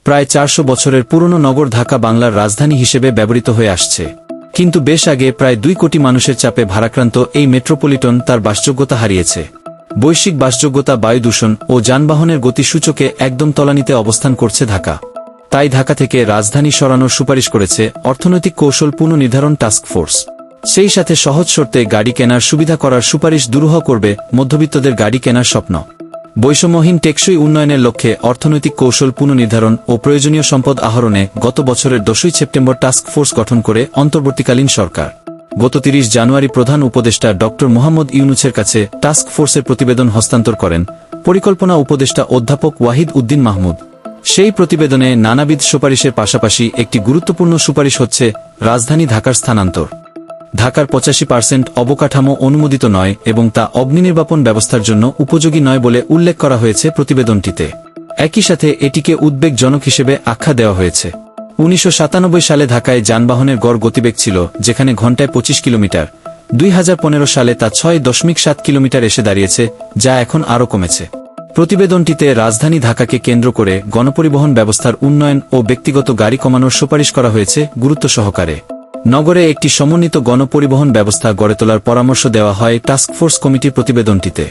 প্রায় 400 বছরের পুরনো নগর ঢাকা বাংলার রাজধানী হিসেবে ব্যবহৃত হয়ে আসছে। কিন্তু বেশ আগে প্রায় 2 কোটি মানুষের চাপে ভারাক্রান্ত এই মেট্রোপলিটন তার বাসযোগ্যতা হারিয়েছে। বৈশ্বিক বাসযোগ্যতা, বায়ু দূষণ ও যানবাহনের গতিসূচকে একদম তলানিতে অবস্থান করছে ঢাকা। তাই ঢাকা থেকে রাজধানী সরানোর সুপারিশ করেছে অর্থনৈতিক কৌশল পুনর্নির্ধারণ টাস্ক ফোর্স। সেই সাথে সহজ শর্তে গাড়ি কেনার সুবিধা করার সুপারিশ দুরূহ করবে মধ্যবিত্তদের গাড়ি কেনার স্বপ্ন। বৈষম্যহীন টেকসই উন্নয়নের লক্ষ্যে অর্থনৈতিক কৌশল পুনর্নির্ধারণ ও প্রয়োজনীয় সম্পদ আহরণে গত বছরের 10 সেপ্টেম্বর টাস্ক ফোর্স গঠন করে অন্তর্বর্তীকালীন সরকার। গত 30 জানুয়ারি প্রধান উপদেষ্টা ড. মোহাম্মদ ইউনূসের কাছে টাস্ক ফোর্সের প্রতিবেদন হস্তান্তর করেন পরিকল্পনা উপদেষ্টা অধ্যাপক ওয়াহিদ উদ্দিন মাহমুদ। সেই প্রতিবেদনে নানাবিধ সুপারিশের পাশাপাশি একটি গুরুত্বপূর্ণ সুপারিশ হচ্ছে রাজধানী ঢাকার স্থানান্তর। ঢাকার 85% অবকাঠামো অনুমোদিত নয় এবং তা অগ্নিনির্বাপন ব্যবস্থার জন্য উপযোগী নয় বলে উল্লেখ করা হয়েছে প্রতিবেদনটিতে। একই সাথে এটিকে উদ্বেগজনক হিসেবে আখ্যা দেওয়া হয়েছে। 1997 সালে ঢাকায় যানবাহনের গড় গতিবেগ ছিল যেখানে ঘণ্টায় 25 কিলোমিটার, 2015 সালে তা 6.7 কিলোমিটার এসে দাঁড়িয়েছে, যা এখন আরও কমেছে। প্রতিবেদনটিতে রাজধানী ঢাকাকে কেন্দ্র করে গণপরিবহন ব্যবস্থার উন্নয়ন ও ব্যক্তিগত গাড়ি কমানোর সুপারিশ করা হয়েছে গুরুত্ব সহকারে। নগরে একটি সমন্বিত গণপরিবহন ব্যবস্থা গড়ে তোলার পরামর্শ দেওয়া হয় টাস্কফোর্স কমিটির প্রতিবেদনটিতে।